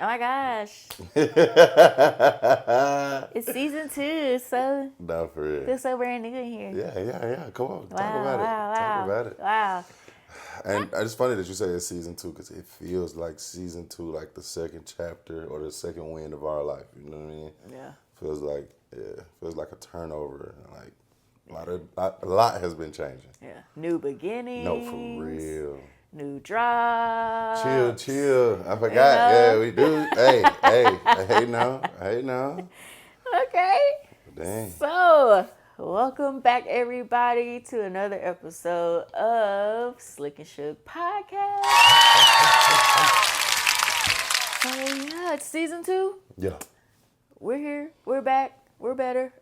Oh my gosh. It's season 2, so No, for real. feels so brand new in here. Yeah. Come on, Wow, talk about wow, it. Talk wow. about it. Wow. And it's funny that you say it's season 2 because it feels like season 2, like the second chapter or the second wind of our life. You know what I mean? Yeah. Feels like a turnover. Like a lot has been changing. Yeah. New beginnings. No, for real. New drops. Chill. I forgot. know? Yeah, we do. Hey now. Okay. Dang. So, welcome back, everybody, to another episode of Slick and Shug Podcast. So, yeah, it's season 2. Yeah. We're here. We're back. We're better.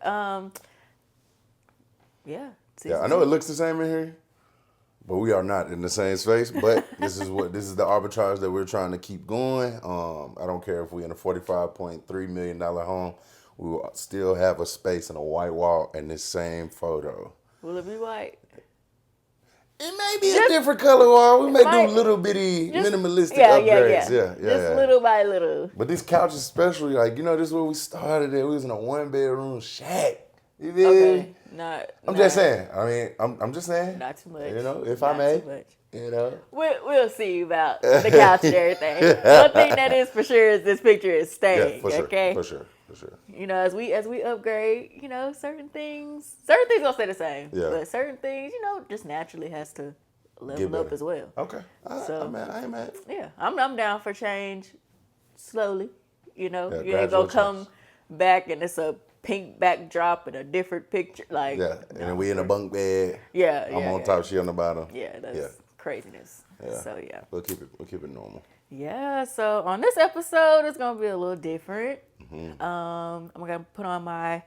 Yeah. Yeah, I know it looks the same in here, but we are not in the same space. But this is the arbitrage that we're trying to keep going. I don't care if we're in a $45.3 million home, we will still have a space and a white wall in this same photo. Will it be white? It may be a different color wall. We may do little bitty minimalistic upgrades. Yeah. Just little by little. But this couch especially, like, this is where we started at. We was in a 1-bedroom shack. You feel me? I'm just saying. I mean, I'm just saying. Not too much. If Not I may. too much. We'll see about the couch and everything. One thing that is for sure is this picture is staying. Yeah, for sure. Okay. For sure. As we upgrade, certain things gonna stay the same. Yeah. But certain things, just naturally has to level up as well. Okay. I ain't mad. Yeah, I'm down for change slowly. You ain't gonna come back and it's a pink backdrop and a different picture. Like, and then we in a bunk bed. I'm on top, she on the bottom. Yeah, that's craziness. Yeah. So yeah. We'll keep it normal. Yeah, so on this episode it's gonna be a little different. Mm-hmm. I'm gonna put on my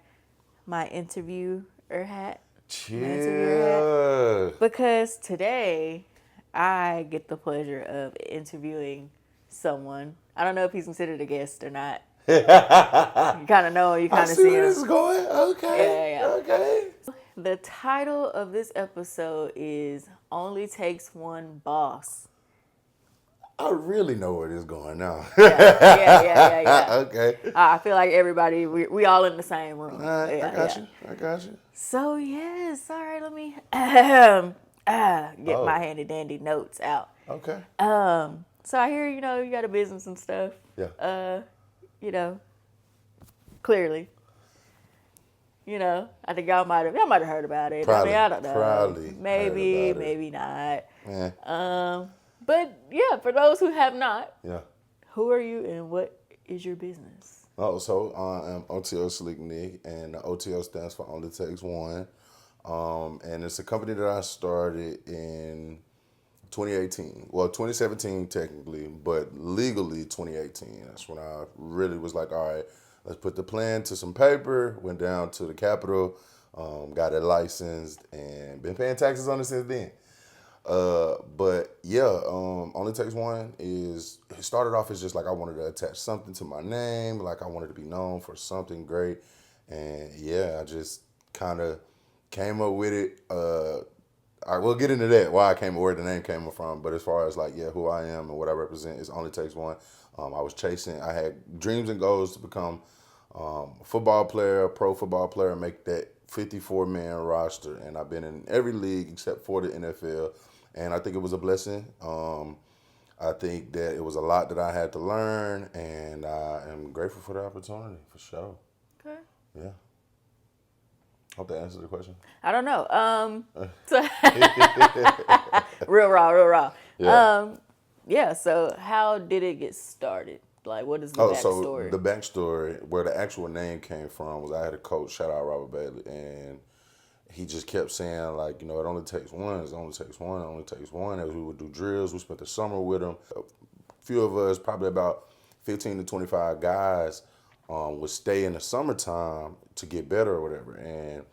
interviewer hat. Chill. Because today I get the pleasure of interviewing someone. I don't know if he's considered a guest or not. You kind of know, you kind of see where this is going. Okay. Yeah. Okay. The title of this episode is Only Takes One Boss. I really know where this is going now. Yeah. Okay. I feel like everybody, we all in the same room. I got you. So yes, all right, let me get my handy dandy notes out. Okay. So I hear, you got a business and stuff. Yeah. Clearly. I think y'all might have heard about it. Probably, I don't know. probably Maybe not. Yeah. But yeah, for those who have not, who are you and what is your business? So I'm OTO Slick Nick, and the OTO stands for Only Takes One. And it's a company that I started in 2018. Well, 2017 technically, but legally 2018. That's when I really was like, all right, let's put the plan to some paper. Went down to the Capitol, got it licensed, and been paying taxes on it since then. But yeah, Only Takes One it started off as just like I wanted to attach something to my name, like I wanted to be known for something great. And yeah, I just kind of came up with it. I will get into that, where the name came from. But as far as who I am and what I represent, is Only Takes One. I had dreams and goals to become a football player, a pro football player, and make that 54-man roster. And I've been in every league except for the NFL. And I think it was a blessing. I think that it was a lot that I had to learn, and I am grateful for the opportunity, for sure. Okay. Yeah. Hope that answers the question. I don't know. Real raw. Yeah. So how did it get started? Like, what is the backstory? So the backstory, where the actual name came from, was I had a coach, shout out Robert Bailey, and he just kept saying, it only takes one, it only takes one, it only takes one. As we would do drills, we spent the summer with him. A few of us, probably about 15 to 25 guys, would stay in the summertime to get better or whatever. And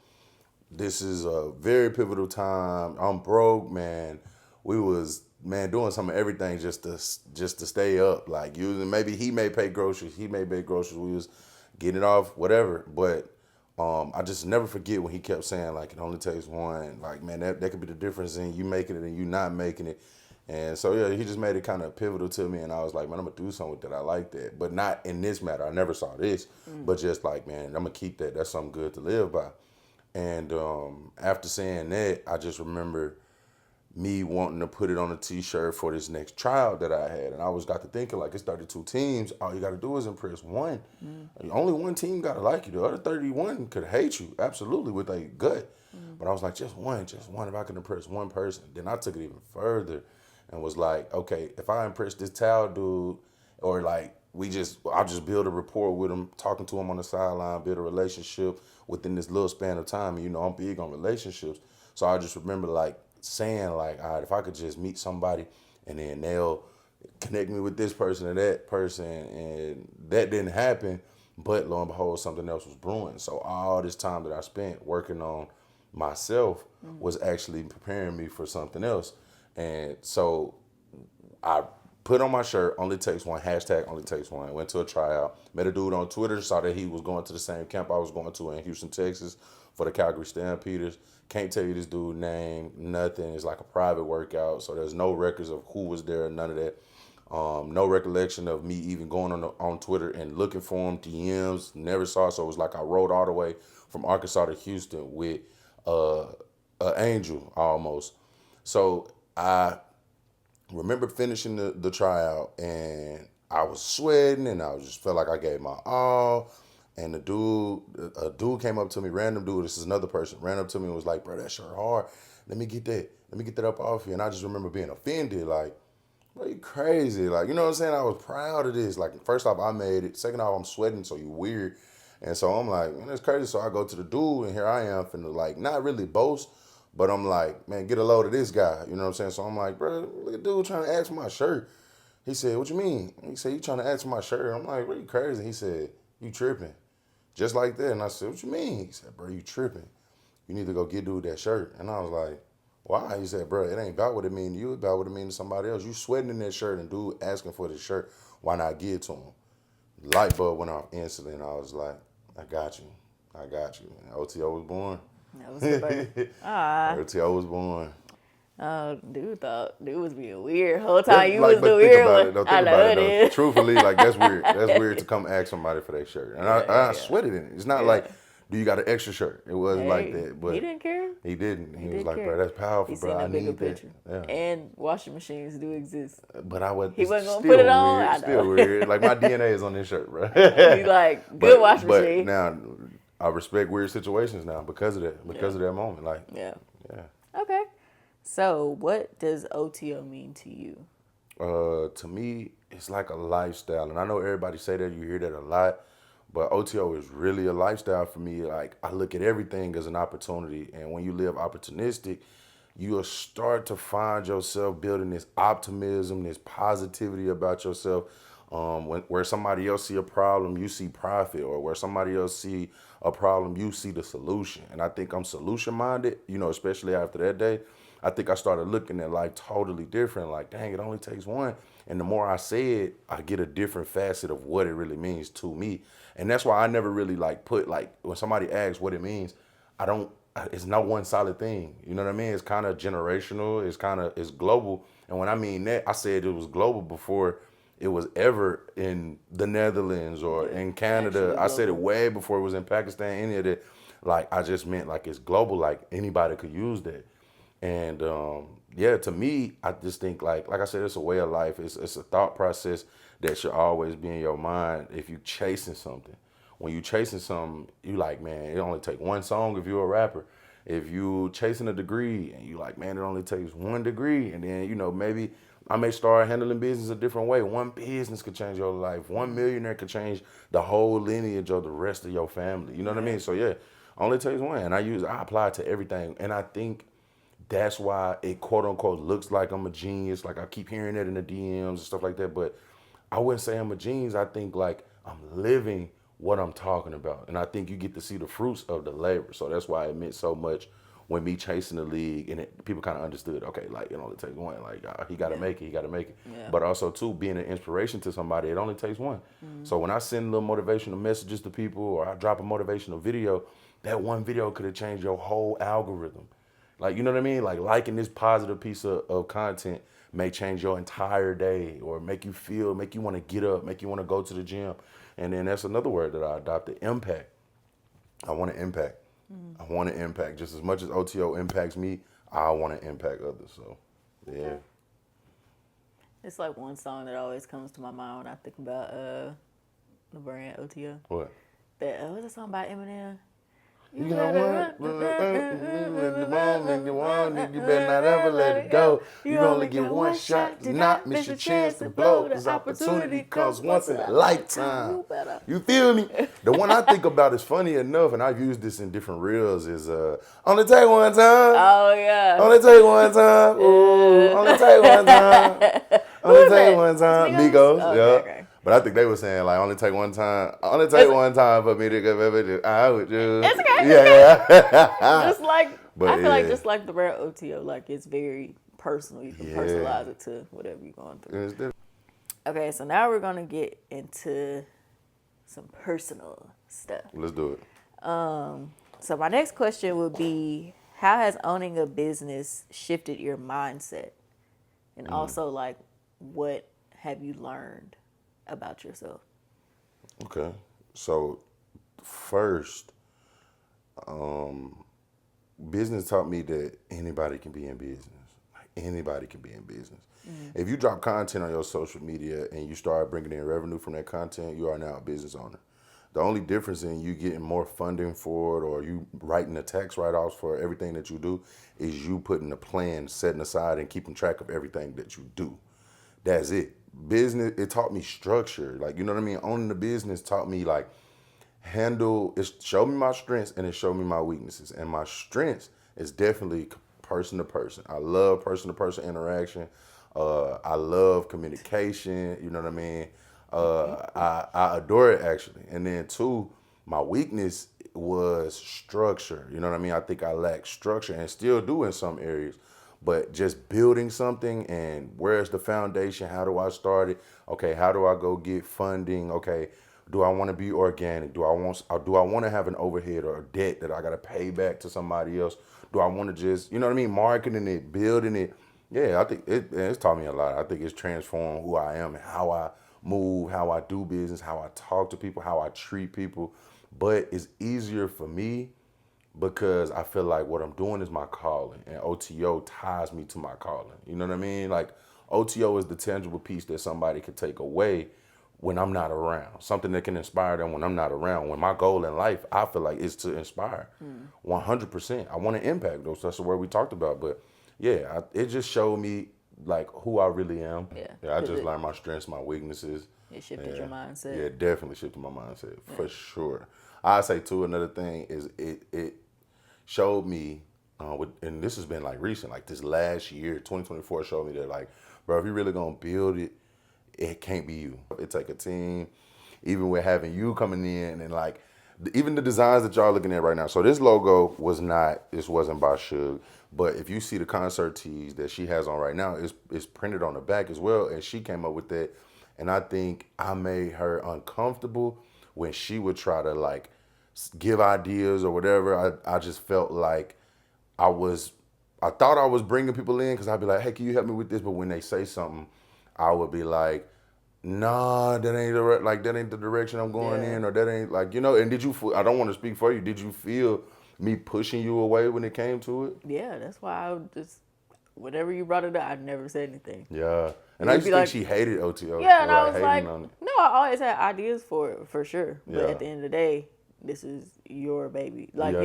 this is a very pivotal time. I'm broke, man. We was, doing some of everything just to stay up. Like, using, maybe he may pay groceries, we was getting it off, whatever. But I just never forget when he kept saying, it only takes one. Like, man, that could be the difference in you making it and you not making it. And so yeah, he just made it kind of pivotal to me, and I was like, man, I'm gonna do something with that. I like that, but not in this matter. I never saw this, but just like, man, I'm gonna keep that. That's something good to live by. And after saying that, I just remember me wanting to put it on a T-shirt for this next tryout that I had, and I was got to thinking like it's 32 teams. All you got to do is impress one. Only one team got to like you. The other 31 could hate you absolutely with a gut. But I was like, just one. If I can impress one person, then I took it even further, and was like, okay, if I impress this towel dude, or like I'll just build a rapport with him, talking to him on the sideline, build a relationship within this little span of time. And, I'm big on relationships. So I just remember like saying like, all right, if I could just meet somebody and then they'll connect me with this person or that person, and that didn't happen. But lo and behold, something else was brewing. So all this time that I spent working on myself was actually preparing me for something else. And so I put on my shirt, only takes one, hashtag only takes one. Went to a tryout, met a dude on Twitter, saw that he was going to the same camp I was going to in Houston, Texas for the Calgary Stampeders. Can't tell you this dude's name, nothing. It's like a private workout, so there's no records of who was there, none of that. No recollection of me even going on Twitter and looking for him, DMs, never saw. So it was like I rode all the way from Arkansas to Houston with an angel almost. So I remember finishing the tryout, and I was sweating, and I just felt like I gave my all. And a dude came up to me, random dude, this is another person, ran up to me and was like, bro, that shirt hard. Let me get that up off you. And I just remember being offended, like, bro, you crazy. Like, you know what I'm saying? I was proud of this. Like, first off, I made it. Second off, I'm sweating, so you weird. And so I'm like, man, that's crazy. So I go to the dude, and here I am finna, like, not really boast, but I'm like, man, get a load of this guy. You know what I'm saying? So I'm like, bro, look at dude trying to ask for my shirt. He said, what you mean? He said, you trying to ask for my shirt? I'm like, bro, you crazy. He said, you tripping. Just like that. And I said, what you mean? He said, bro, you tripping. You need to go get dude that shirt. And I was like, why? He said, bro, it ain't about what it mean to you. It's about what it mean to somebody else. You sweating in that shirt, and dude asking for this shirt. Why not give it to him? Light bulb went off instantly, and I was like, I got you. And OTO was born. That was the birth. Ah. OTO was born. Oh, dude was being weird. Whole time you was but the think weird about one. it, though. I Think know about it, it though. is. Truthfully, like, that's weird. That's weird to come ask somebody for that shirt. And I sweated in it. It's not like, do you got an extra shirt? It wasn't like that. But he didn't care. He didn't. He was didn't like, care. bro, that's powerful, He bro. seen I a bigger need that. picture. Yeah. And washing machines do exist. But I was. He wasn't gonna still put it on? weird. I know. Still weird. Like, my DNA is on this shirt, bro. He's like, good washing machine. But now, I respect weird situations now because of that. Because of that moment. Like, Yeah. yeah. Okay. So, what does OTO mean to you? To me, it's like a lifestyle, and I know everybody say that, you hear that a lot, but OTO is really a lifestyle for me. Like, I look at everything as an opportunity, and when you live opportunistic, you'll start to find yourself building this optimism, this positivity about yourself. Where somebody else see a problem, you see profit, or where somebody else see a problem, you see the solution. And I think I'm solution minded, especially after that day. I think I started looking at life totally different. Like, dang, it only takes one. And the more I say it, I get a different facet of what it really means to me. And that's why I never really put when somebody asks what it means, it's not one solid thing. You know what I mean? It's kind of generational. It's global. And when I mean that, I said it was global before it was ever in the Netherlands or in Canada. I said it way before it was in Pakistan, any of that. Like, I just meant like it's global, like anybody could use that. And to me, I just think like I said, it's a way of life. It's a thought process that should always be in your mind if you chasing something. When you chasing something, you like, man, it only take one song if you're a rapper. If you chasing a degree and you like, man, it only takes one degree, and then maybe I may start handling business a different way. One business could change your life. One millionaire could change the whole lineage of the rest of your family. You know what I mean? So yeah, only takes one, and I apply it to everything, and I think that's why it quote unquote looks like I'm a genius. Like, I keep hearing that in the DMs and stuff like that. But I wouldn't say I'm a genius. I think like I'm living what I'm talking about. And I think you get to see the fruits of the labor. So that's why it meant so much when me chasing the league, and people kind of understood, okay, like, it only takes one. Like, he got to make it. Yeah. But also, too, being an inspiration to somebody, it only takes one. So when I send little motivational messages to people, or I drop a motivational video, that one video could have changed your whole algorithm. Like, you know what I mean? Like liking this positive piece of content may change your entire day or make you want to get up, make you want to go to the gym. And then that's another word that I adopted, impact. I want to impact. I want to impact. Just as much as OTO impacts me, I want to impact others. So, yeah. Okay. It's like one song that always comes to my mind when I think about the brand OTO. What? That what's the song by Eminem? You know what? When the moment you want it, you better not ever let it go. You only get one shot, do not miss your chance to blow. This opportunity comes once in a lifetime. You feel me? The one I think about is funny enough, and I've used this in different reels, is only take one time. Oh, yeah. Only take one time. Ooh, only take one time. Only take one time. Migos, Okay, yeah. okay. But I think they were saying like only take one time. Only take one time for me to go over. I would do. It's okay. Yeah. Just like But I feel like yeah. just like the brand OTO, like it's very personal. You can personalize it to whatever you're going through. Okay, so now we're gonna get into some personal stuff. Let's do it. So my next question would be, how has owning a business shifted your mindset? And also, like, what have you learned about yourself? Okay. So first, business taught me that anybody can be in business. Like anybody can be in business. If you drop content on your social media and you start bringing in revenue from that content, you are now a business owner. The only difference in you getting more funding for it or you writing the tax write-offs for everything that you do is you putting a plan, setting aside and keeping track of everything that you do. That's it. Business, it taught me structure. Like, you know what I mean? Owning the business taught me like it showed me my strengths and it showed me my weaknesses. And my strengths is definitely person to person. I love person to person interaction. I love communication. You know what I mean? I adore it actually. And then two, my weakness was structure. You know what I mean? I think I lack structure and still do in some areas. But just building something and where's the foundation? How do I start it? Okay, how do I go get funding? Okay, do I want to be organic? Do I want to have an overhead or a debt that I got to pay back to somebody else? Do I want to just, you know what I mean, marketing it, building it? Yeah, I think it's taught me a lot. I think it's transformed who I am and how I move, how I do business, how I talk to people, how I treat people. But it's easier for me because I feel like what I'm doing is my calling and OTO ties me to my calling. You know what I mean? Like OTO is the tangible piece that somebody can take away when I'm not around. Something that can inspire them when I'm not around. When my goal in life, I feel like is to inspire. 100%. I want to impact those. That's the word we talked about. But yeah, it just showed me like who I really am. Yeah, I just learned my strengths, my weaknesses. It shifted your mindset. Yeah, definitely shifted my mindset for sure. I say too, another thing is it showed me, and this has been like recent, like this last year, 2024 showed me that like, bro, if you're really gonna build it, it can't be you. It take a team, even with having you coming in and like, even the designs that y'all looking at right now. So this logo wasn't by Shug, but if you see the concert tees that she has on right now, it's printed on the back as well, and she came up with that. And I think I made her uncomfortable when she would try to like give ideas or whatever. I just felt like I thought I was bringing people in because I'd be like, hey, can you help me with this? But when they say something, I would be like, nah, that ain't the direction I'm going in, or that ain't like, you know. And I don't want to speak for you. Did you feel me pushing you away when it came to it? Yeah, that's why I would just, whenever you brought it up, I never said anything. Yeah. And I used to think she hated OTO. Yeah, and I was like, no, I always had ideas for it, for sure. But at the end of the day, this is your baby. Like,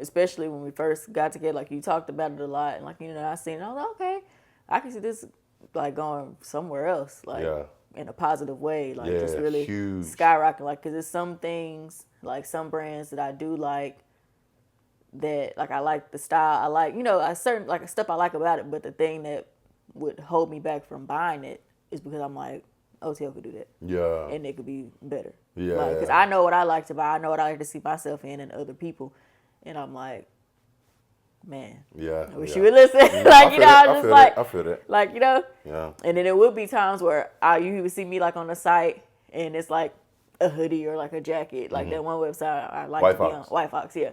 especially when we first got together, like you talked about it a lot. And like, I seen it, I was like, okay, I can see this like going somewhere else. Like, in a positive way. Like, just really skyrocket. Like, because there's some things, like some brands that I do like, that like I like the style, I like, a certain like stuff I like about it, but the thing that would hold me back from buying it is because I'm like, OTL could do that. Yeah. And it could be better. Yeah. Like, because I know what I like to buy, I know what I like to see myself in and other people, and I'm like, man, I wish you would listen. Like, I feel that. Like, Yeah. And then it would be times where you would see me like on the site and it's like a hoodie or like a jacket, like that one website I like to be on, White Fox, yeah.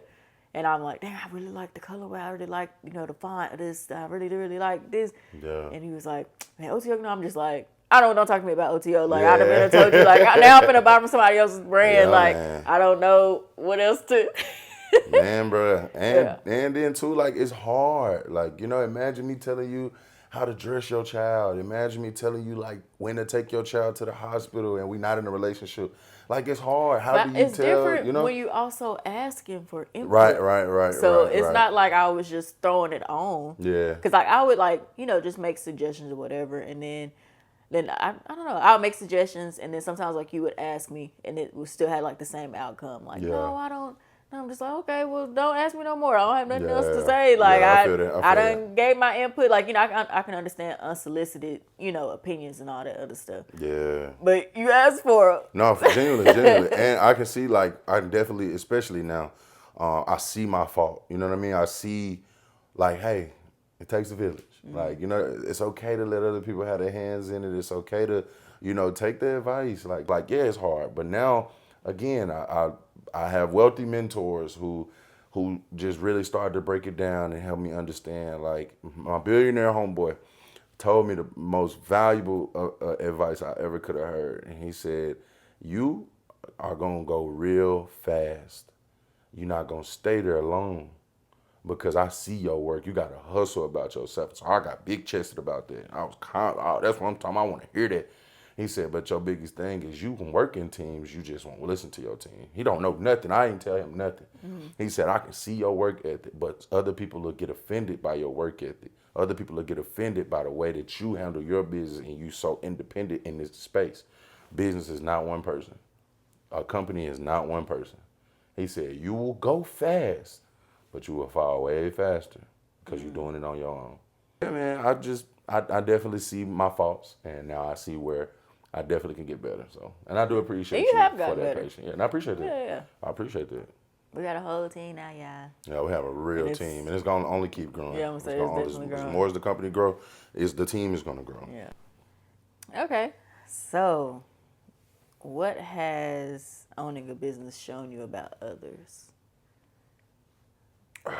And I'm like, damn, I really like the colorway. I really like, the font of this. I really, really like this. Yeah. And he was like, man, OTO, I'm just like, don't talk to me about OTO. Like, I'd have been told you, like, now I'm finna buy from somebody else's brand. Like, man. I don't know what else to. Man, bro. And then, too, like, it's hard. Like, imagine me telling you how to dress your child. Imagine me telling you, like, when to take your child to the hospital and we not in a relationship. Like, it's hard. How do you it's tell, different when you also asking for input. Right. So it's not like I was just throwing it on. Yeah. Because, like, I would, like, just make suggestions or whatever. And then I don't know. I would make suggestions. And then sometimes, like, you would ask me and it would still have, like, the same outcome. Like, no, I don't. I'm just like, okay, well, don't ask me no more. I don't have nothing else to say. Like, I done gave my input. Like, I can understand unsolicited, opinions and all that other stuff. Yeah. But you asked for it. No, genuinely. And I can see, like, I definitely, especially now, I see my fault. You know what I mean? I see, like, hey, it takes a village. Mm-hmm. Like, it's okay to let other people have their hands in it. It's okay to, take their advice. Like, yeah, it's hard. But now, again, I have wealthy mentors who just really started to break it down and help me understand. Like, my billionaire homeboy told me the most valuable advice I ever could have heard. And he said, you are going to go real fast. You're not going to stay there long because I see your work. You got to hustle about yourself. So I got big chested about that. I was that's what I'm talking about. I want to hear that. He said, but your biggest thing is you can work in teams, you just won't listen to your team. He don't know nothing. I ain't tell him nothing. Mm-hmm. He said, I can see your work ethic, but other people will get offended by your work ethic. Other people will get offended by the way that you handle your business and you so independent in this space. Business is not one person. A company is not one person. He said, you will go fast, but you will fall way faster because you're doing it on your own. Yeah, man, I definitely see my faults, and now I see where I definitely can get better. So, and I do appreciate you for that patience. Yeah, and I appreciate that. Yeah. I appreciate that. We got a whole team now, y'all. Yeah, we have a real team, and it's gonna only keep growing. Yeah, I'm gonna say it's definitely growing. As more as the company grow, the team is gonna grow. Yeah. Okay. So, what has owning a business shown you about others? Like,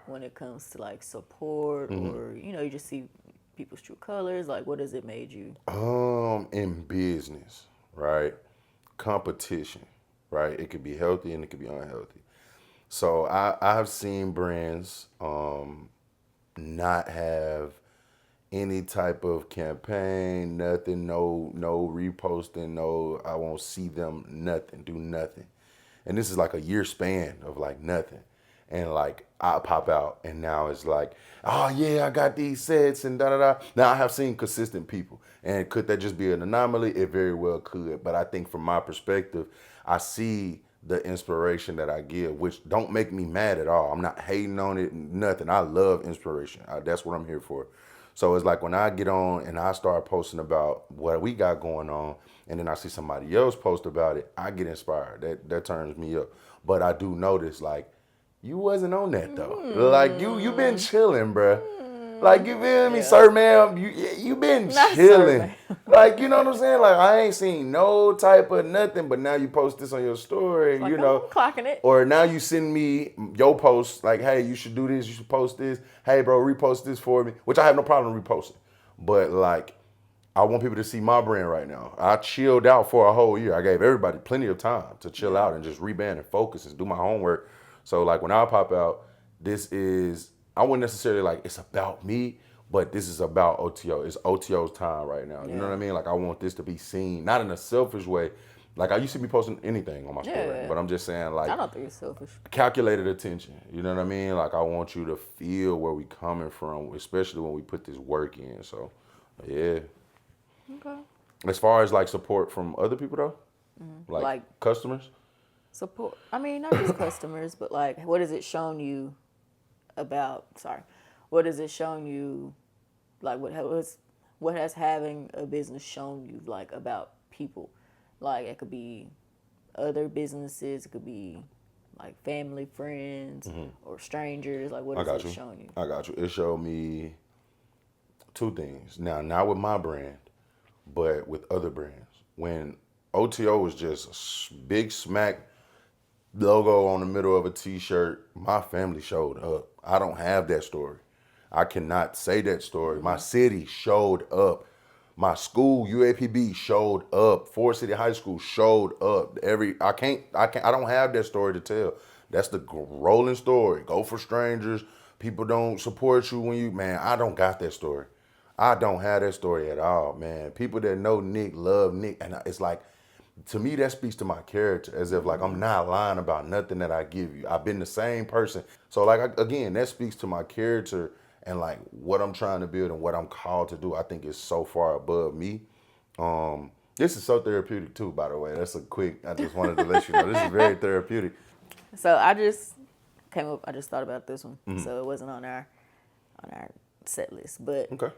when it comes to like support, or you just see people's true colors. Like, what has it made you? In business, right? Competition, right? It could be healthy and it could be unhealthy. So I have seen brands not have any type of campaign, nothing, no reposting, no, I won't see them, nothing, do nothing. And this is like a year span of like nothing. And like I pop out and now it's like, oh yeah, I got these sets and da-da-da. Now I have seen consistent people. And could that just be an anomaly? It very well could. But I think from my perspective, I see the inspiration that I give, which don't make me mad at all. I'm not hating on it, nothing. I love inspiration. That's what I'm here for. So it's like when I get on and I start posting about what we got going on, and then I see somebody else post about it, I get inspired. That turns me up. But I do notice, like, you wasn't on that though. Like you been chilling, bruh. Like, you feel me, sir, ma'am? You been chilling. Like, you know what I'm saying? Like, I ain't seen no type of nothing, but now you post this on your story, like, I'm clocking it. Or now you send me your post, like, hey, you should do this, you should post this. Hey, bro, repost this for me, which I have no problem reposting. But, like, I want people to see my brand right now. I chilled out for a whole year. I gave everybody plenty of time to chill out and just reband and focus and do my homework. So, like, when I pop out, I wouldn't necessarily like it's about me, but this is about OTO. It's OTO's time right now. You know what I mean? Like, I want this to be seen, not in a selfish way. Like, I used to be posting anything on my story, but I'm just saying, like, I don't think it's selfish. Calculated attention. You know what I mean? Like, I want you to feel where we coming from, especially when we put this work in. So, yeah. Okay. As far as like support from other people though, like customers. Support. I mean, not just customers, but like, what has it shown you about? What has it shown you? Like, what has having a business shown you like about people? Like, it could be other businesses. It could be like family, friends, or strangers. Like, what has it shown you? I got you. It showed me two things. Now, not with my brand, but with other brands. When OTO was just a big smack logo on the middle of a t-shirt, my family showed up. I don't have that story. I cannot say that story. My city showed up. My school, UAPB, showed up. Forest City High School showed up. I don't have that story to tell. That's the rolling story. Go for strangers. People don't support you when you, man, I don't got that story. I don't have that story at all, man. People that know Nick love Nick. And it's like, to me, that speaks to my character, as if like I'm not lying about nothing that I give you. I've been the same person. So like, again, that speaks to my character and like what I'm trying to build and what I'm called to do. I think is so far above me. This is so therapeutic too, by the way. That's a quick, I just wanted to let you know. This is very therapeutic. So I just I just thought about this one. So it wasn't on our set list. But Okay.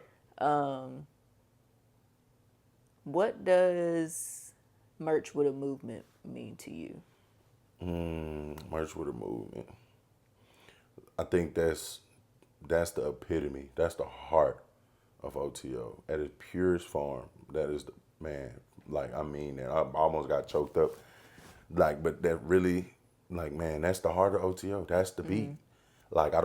what does merch with a movement mean to you? Merch with a movement. I think that's the epitome. That's the heart of OTO at its purest form. That is the man. Like I mean, that I almost got choked up. Like, but that really, like, man, that's the heart of OTO. That's the beat. Like, I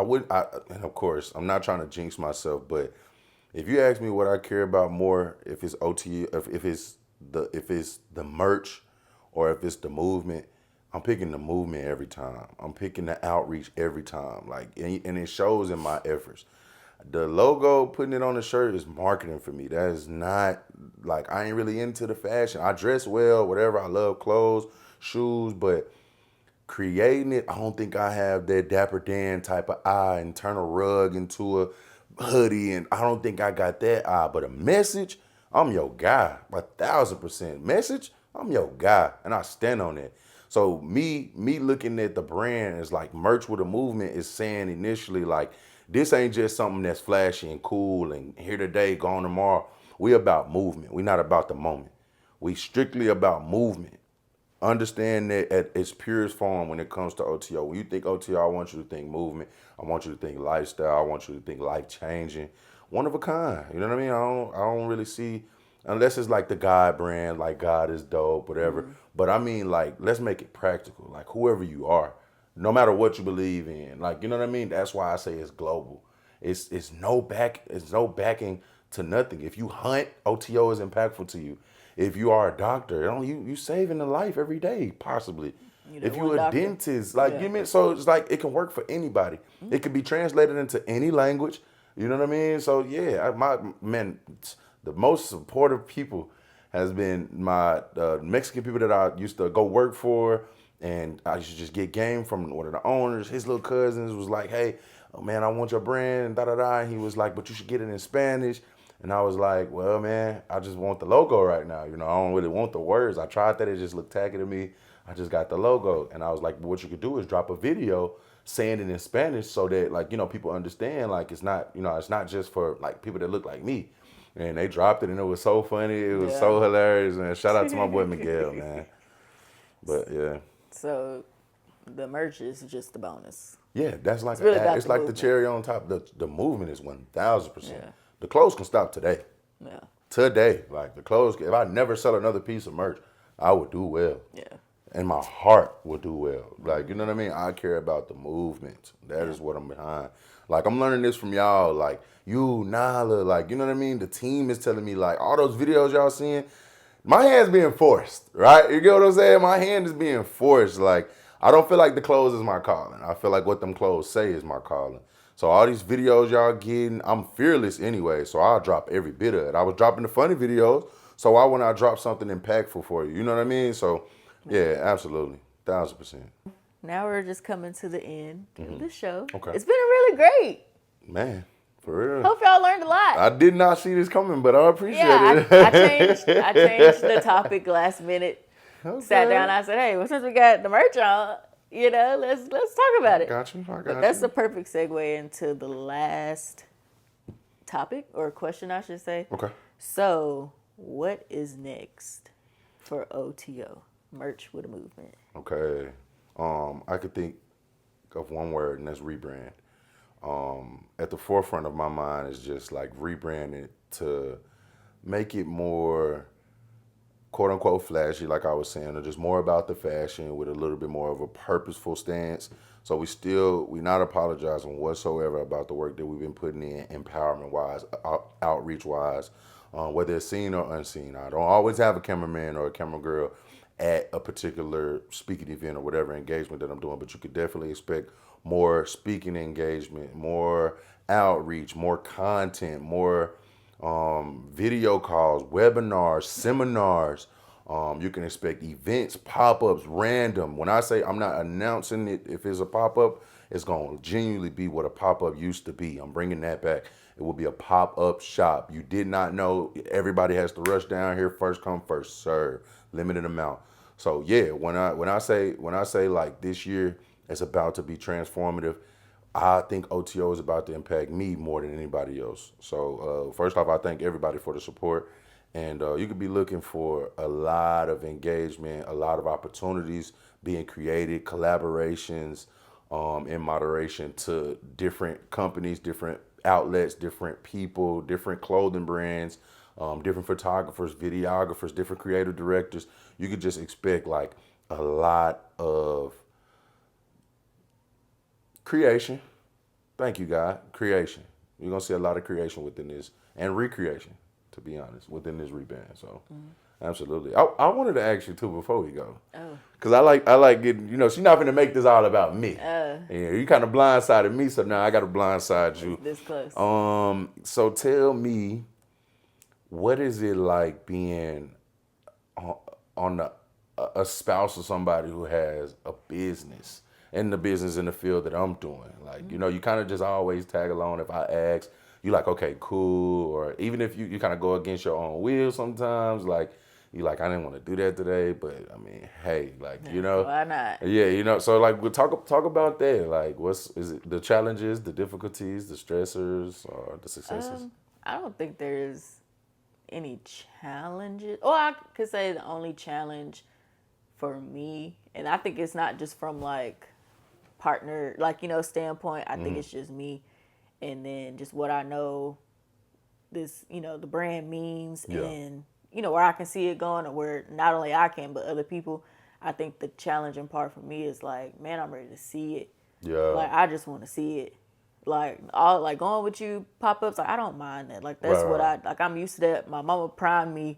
would, and of course, I'm not trying to jinx myself, but if you ask me what I care about more, if it's OTO, if it's the merch, or if it's the movement, I'm picking the movement every time. I'm picking the outreach every time. Like, and it shows in my efforts. The logo, putting it on the shirt, is marketing for me. That is not, like, I ain't really into the fashion. I dress well, whatever. I love clothes, shoes, but creating it, I don't think I have that Dapper Dan type of eye and turn a rug into a hoodie, and I don't think I got that eye. But a message, I'm your guy, 1,000%. Message, I'm your guy, and I stand on it. So me looking at the brand as like merch with a movement is saying initially like, this ain't just something that's flashy and cool and here today, gone tomorrow. We about movement. We not about the moment. We strictly about movement. Understand that at its purest form when it comes to OTO. When you think OTO, I want you to think movement. I want you to think lifestyle. I want you to think life changing. One of a kind. You know what I mean? I don't really see, unless it's like the God brand, like God is dope, whatever. But I mean, like, let's make it practical. Like, whoever you are, no matter what you believe in, like, you know what I mean? That's why I say it's global. It's no backing to nothing. If you hunt, OTO is impactful to you. If you are a doctor, you saving a life every day, possibly. If you a dentist, like you mean, so it's like it can work for anybody. It can be translated into any language. You know what I mean? So yeah, my man, the most supportive people has been my Mexican people that I used to go work for, and I used to just get game from one of the owners. His little cousins was like, "Hey, oh man, I want your brand," and da da da. And he was like, "But you should get it in Spanish." And I was like, well, man, I just want the logo right now. You know, I don't really want the words. I tried that. It just looked tacky to me. I just got the logo. And I was like, well, what you could do is drop a video saying it in Spanish so that, like, you know, people understand, like, it's not, you know, it's not just for, like, people that look like me. And they dropped it, and it was so funny. It was so hilarious, man. Shout out to my boy Miguel, man. But, yeah. So the merch is just a bonus. Yeah, that's like, it's like the cherry on top. The movement is 1,000%. Yeah. The clothes can stop today. Yeah. Today. Like the clothes, if I never sell another piece of merch, I would do well. Yeah. And my heart would do well. Like, you know what I mean? I care about the movement. That is what I'm behind. Like, I'm learning this from y'all. Like, you, Nala, like, you know what I mean? The team is telling me, like, all those videos y'all seeing, my hand's being forced, right? You get what I'm saying? My hand is being forced. Like, I don't feel like the clothes is my calling. I feel like what them clothes say is my calling. So all these videos y'all getting, I'm fearless anyway, so I'll drop every bit of it. I was dropping the funny videos, so why wouldn't I drop something impactful for you? You know what I mean? So, yeah, absolutely. 1,000%. Now we're just coming to the end of the show. Okay. It's been really great. Man, for real. Hope y'all learned a lot. I did not see this coming, but I appreciate it. I changed the topic last minute. Okay. Sat down, I said, hey, well, since we got the merch on, you know, let's talk about it. Got you. But that's the perfect segue into the last topic, or question, I should say. Okay. So, what is next for OTO, merch with a movement? Okay. I could think of one word, and that's rebrand. At the forefront of my mind is just like rebranding to make it more quote unquote flashy, like I was saying, or just more about the fashion with a little bit more of a purposeful stance. So we not apologizing whatsoever about the work that we've been putting in, empowerment wise, outreach wise, whether it's seen or unseen. I don't always have a cameraman or a camera girl at a particular speaking event or whatever engagement that I'm doing, but you could definitely expect more speaking engagement, more outreach, more content, more video calls, webinars, seminars. You can expect events, pop-ups, random. When I say I'm not announcing it, if it's a pop-up, it's going to genuinely be what a pop-up used to be. I'm bringing that back. It will be a pop-up shop. You did not know everybody has to rush down here, first come, first serve, limited amount. So yeah, when I say like this year it's about to be transformative, I think OTO is about to impact me more than anybody else. So first off, I thank everybody for the support. And you could be looking for a lot of engagement, a lot of opportunities being created, collaborations in moderation to different companies, different outlets, different people, different clothing brands, different photographers, videographers, different creative directors. You could just expect like a lot of creation. Thank you, God. Creation. You're going to see a lot of creation within this and recreation, to be honest, within this rebrand. So, absolutely. I wanted to ask you, too, before we go. Oh. Because I like getting, she's not going to make this all about me. Yeah, you kind of blindsided me, so now I got to blindside you. This close. So tell me, what is it like being on a spouse of somebody who has a business? In the business in the field that I'm doing. Like, you kind of just always tag along. If I ask, you like, okay, cool. Or even if you kind of go against your own will sometimes, like, you like, I didn't want to do that today, but I mean, hey, like, why not? Yeah, so like, we'll talk about that. Like, is it the challenges, the difficulties, the stressors, or the successes? I don't think there's any challenges. Or I could say the only challenge for me, and I think it's not just from like partner, like, standpoint. I think it's just me, and then just what I know this, the brand means, and where I can see it going, or where not only I can but other people. I think the challenging part for me is like, man, I'm ready to see it. Yeah. Like, I just want to see it. Like, all like going with you pop-ups, like, I don't mind that. Like, that's what I like. I'm used to that. My mama primed me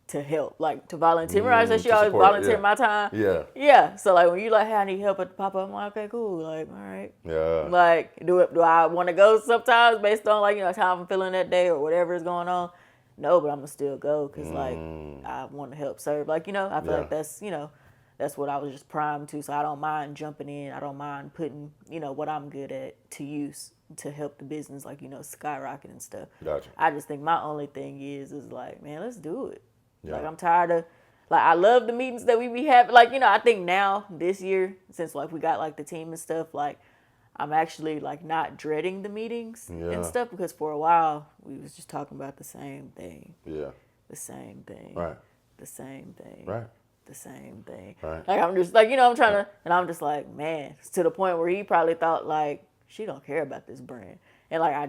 to help, like, to volunteer. Remember I said she always volunteered my time? Yeah. Yeah. So, like, when you, like, hey, I need help at the pop-up, I'm like, okay, cool. Like, all right. Yeah. Like, do I want to go sometimes based on, like, how I'm feeling that day or whatever is going on? No, but I'm going to still go because, like, I want to help serve. Like, I feel like that's, that's what I was just primed to. So I don't mind jumping in. I don't mind putting, what I'm good at to use to help the business, like, skyrocket and stuff. Gotcha. I just think my only thing is like, man, let's do it. Yeah. Like, I'm tired of, like, I love the meetings that we be having. Like, I think now, this year, since, like, we got, like, the team and stuff, like, I'm actually, like, not dreading the meetings and stuff, because for a while, we was just talking about the same thing. Yeah. The same thing. Right. The same thing. Right. The same thing. Right. Like, I'm just, like, I'm trying to, and I'm just like, man, it's to the point where he probably thought, like, she don't care about this brand. And, like, I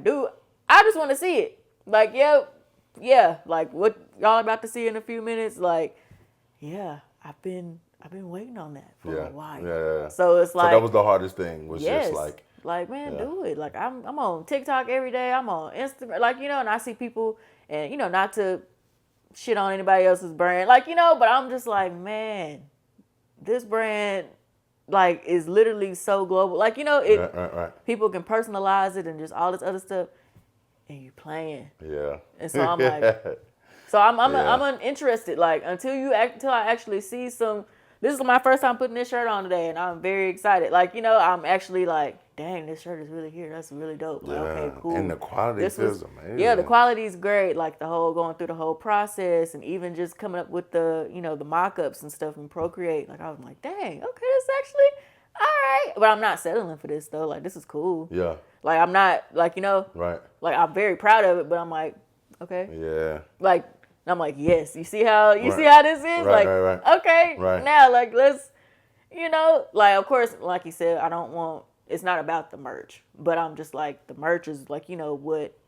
just want to see it. Like, yeah, like, what y'all about to see in a few minutes, like, yeah, I've been waiting on that for a while. Yeah. So it's like, so that was the hardest thing, was just like, man, do it. Like, I'm on TikTok every day. I'm on Instagram, like, and I see people, and not to shit on anybody else's brand, like, but I'm just like, man, this brand, like, is literally so global. Like, right. People can personalize it and just all this other stuff. And you playing. Yeah. And so I'm like, I'm uninterested. Like, until I actually see some. This is my first time putting this shirt on today, and I'm very excited. Like, I'm actually like, dang, this shirt is really here. That's really dope. Like, okay, cool. And the quality feels amazing. Yeah, the quality is great. Like, the whole going through the whole process, and even just coming up with the the mock-ups and stuff in Procreate. Like, I was like, dang, okay, this actually all right. But I'm not settling for this though. Like, this is cool. Yeah. Like, I'm not, like, Right. Like, I'm very proud of it, but I'm like, okay. Yeah. Like, I'm like, yes. You see how this is? Right, like, right. Okay. Right. Now, like, let's, like, of course, like you said, it's not about the merch, but I'm just like, the merch is like, what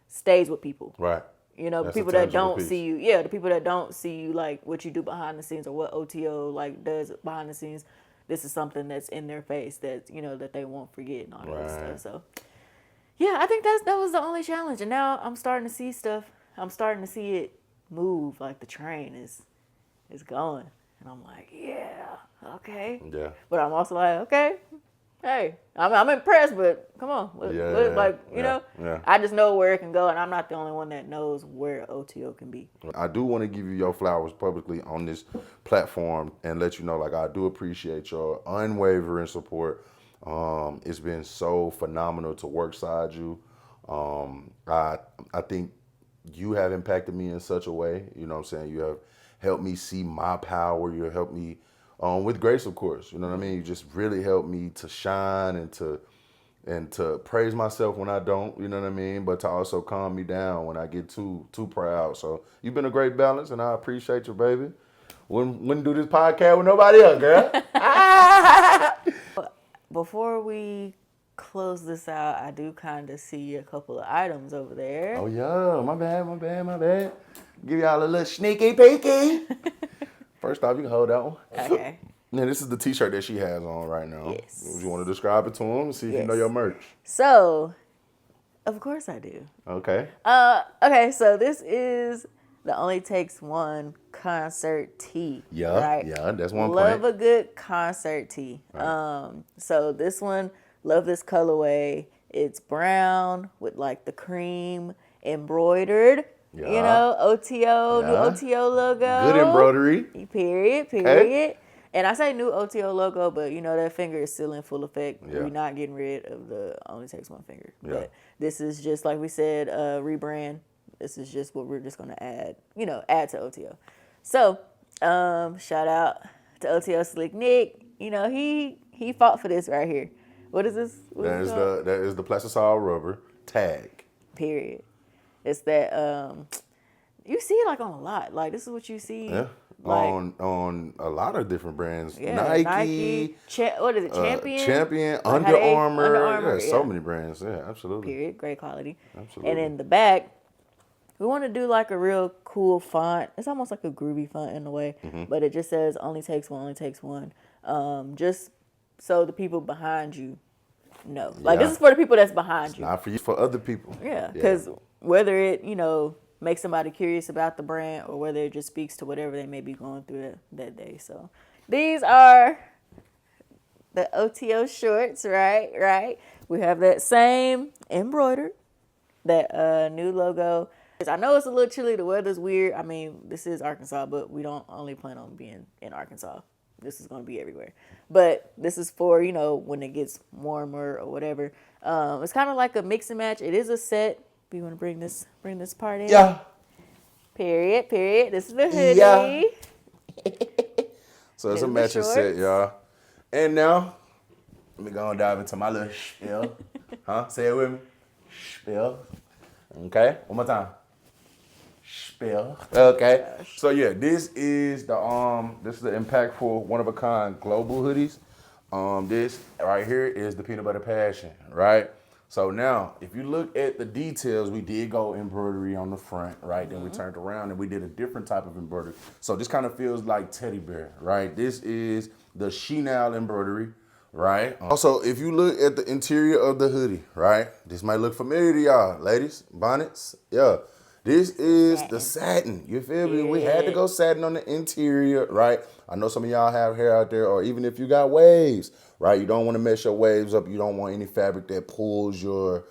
stays with people. Right. You know, That's people a that tangible don't piece. see you. The people that don't see you, like what you do behind the scenes or what OTO like does behind the scenes. This is something that's in their face that that they won't forget and all that Right. stuff. So yeah, I think that was the only challenge, and now I'm starting to see stuff. I'm starting to see it move. Like the train is going, and I'm like, yeah, okay. Yeah. But I'm also like, okay, hey, I'm impressed, but come on, like Yeah. I just know where it can go, and I'm not the only one that knows where OTO can be. I do want to give you your flowers publicly on this platform and let you know, like, I do appreciate your unwavering support. It's been so phenomenal to work side you. I think you have impacted me in such a way. You know what I'm saying? You have helped me see my power. You have helped me with grace, of course. You know what I mean? You just really helped me to shine and to praise myself when I don't, you know what I mean? But to also calm me down when I get too proud. So you've been a great balance, and I appreciate you, baby. Wouldn't do this podcast with nobody else, girl. Before we close this out, I do kind of see a couple of items over there. Oh yeah, my bad. Give y'all a little sneaky peeky. First off, you can hold that one. Okay. Now, this is the t-shirt that she has on right now. Yes. You want to describe it to them and see if you know your merch? So, of course I do. Okay. Okay, so this is the Only Takes One concert tee. Yeah, right? yeah, that's one Love point. a good concert tee. Right. So this one, love this colorway. It's brown with like the cream embroidered. Yeah. You know, OTO, Yeah. new OTO logo. Good embroidery. Period. Okay. And I say new OTO logo, but that finger is still in full effect. Yeah. We're not getting rid of the Only Takes One finger. Yeah. But this is just, like we said, rebrand. This is just what we're just going to add to OTO. So, shout out to OTO Slick Nick. He fought for this right here. What is this? That is the plasticine rubber tag. Period. It's that you see it like on a lot. Like this is what you see. Yeah. Like, on a lot of different brands. yeah, Nike. What is it? Champion. Champion. Like Under Armour. Under Armour. Yeah, so many brands. Yeah, absolutely. Period. Great quality. Absolutely. And in the back, we want to do like a real cool font. It's almost like a groovy font in a way, but it just says "Only Takes One, Only Takes One." Just so the people behind you know. Like this is for the people that's behind you. Not for you, for other people. Yeah, because whether it makes somebody curious about the brand or whether it just speaks to whatever they may be going through that day. So these are the OTO shorts, right? We have that same embroidered, that new logo. I know it's a little chilly. The weather's weird. I mean, this is Arkansas, but we don't only plan on being in Arkansas. This is going to be everywhere. But this is for, when it gets warmer or whatever. It's kind of like a mix and match. It is a set. Do you want to bring this part in? Yeah. Period. This is the hoodie. Yeah. So it's Here's a the matching set, shorts. y'all. And now, let me go and dive into my little spiel. Say it with me. Spiel. Okay, one more time. Spiel. Okay. So yeah, this is the impactful, one of a kind global hoodies. This right here is the peanut butter passion, right? So now, if you look at the details, we did go embroidery on the front, right? Then we turned around and we did a different type of embroidery. So this kind of feels like teddy bear, right? This is the chenille embroidery, right? Also, if you look at the interior of the hoodie, right? This might look familiar to y'all, ladies, bonnets, yeah. This is the satin, you feel me? We had to go satin on the interior, right? I know some of y'all have hair out there, or even if you got waves, right? You don't want to mess your waves up. You don't want any fabric that pulls your,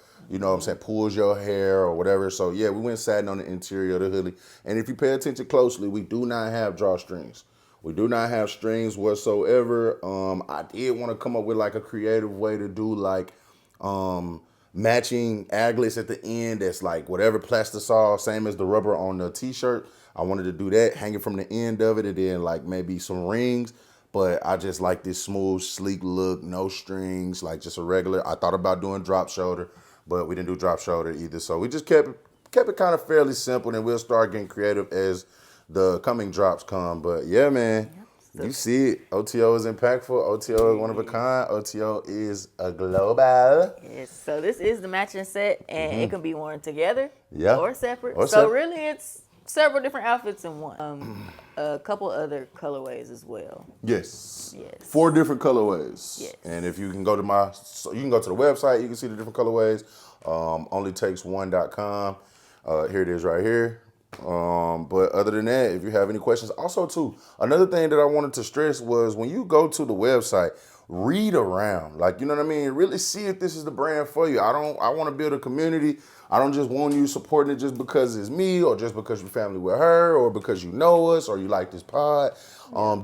pulls your hair or whatever. So yeah, we went satin on the interior of the hoodie. And if you pay attention closely, we do not have drawstrings. We do not have strings whatsoever. I did want to come up with like a creative way to do like, matching aglets at the end that's like whatever plastisol, same as the rubber on the t-shirt. I wanted to do that, hanging from the end of it, and then like maybe some rings. But I just like this smooth, sleek look, no strings, like just a regular. I thought about doing drop shoulder, but we didn't do drop shoulder either. So we just kept it kind of fairly simple, and we'll start getting creative as the coming drops come. But yeah, man. So, you see it. OTO is impactful. OTO is one of a kind. OTO is a global. yes. So this is the matching set, and it can be worn together or separate. Or so really, it's several different outfits in one. A couple other colorways as well. Yes. Yes. 4 different colorways. Yes. And if you can go to you can go to the website. You can see the different colorways. Onlytakes1.com. Here it is right here. But other than that, if you have any questions, also too, another thing that I wanted to stress was when you go to the website, read around, like, you know what I mean? Really see if this is the brand for you. I want to build a community. I don't just want you supporting it just because it's me or just because you're family with her or because you know us or you like this pod.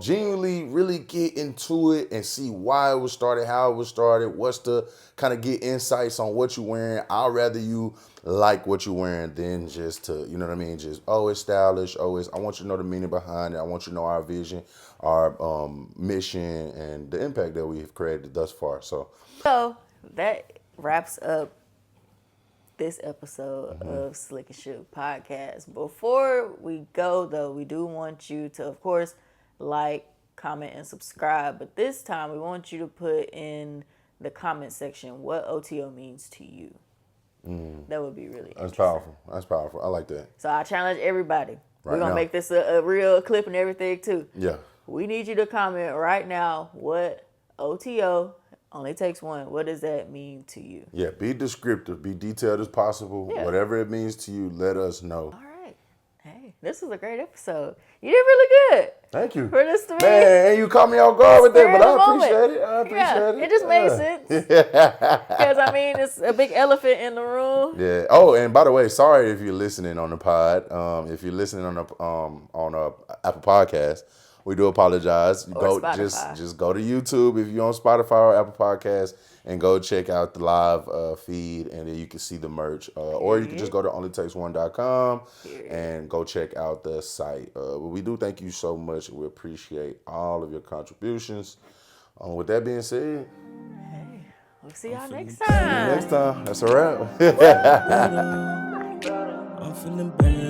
Genuinely really get into it and see why it was started, how it was started, what's the kind of get insights on what you're wearing. I'd rather you like what you're wearing than just to, you know what I mean? Just, oh, it's stylish. Oh, I want you to know the meaning behind it. I want you to know our vision, our mission, and the impact that we've created thus far. So that wraps up this episode of Slick and Shug podcast. Before we go, though, we do want you to, of course, like, comment, and subscribe. But this time, we want you to put in the comment section what OTO means to you. That would be really That's powerful. That's powerful. I like that. So I challenge everybody. We're going to make this a real clip and everything, too. Yeah. We need you to comment right now what OTO, only takes one, what does that mean to you? Yeah, be descriptive. Be detailed as possible. Yeah. Whatever it means to you, let us know. All right. Hey, this was a great episode. You did really good. Thank you. For this to be. Man, you caught me off guard with that, but I appreciate it. I appreciate it. It just made sense. Because, I mean, it's a big elephant in the room. Yeah. Oh, and by the way, sorry if you're listening on the pod. If you're listening on Apple Podcast, we do apologize. Or go just go to YouTube if you're on Spotify or Apple Podcast and go check out the live feed, and then you can see the merch. Or you can just go to onlytakes1.com and go check out the site. But we do thank you so much. We appreciate all of your contributions. With that being said, hey, we'll see y'all next time. Next time. That's a wrap. I'm feeling bad.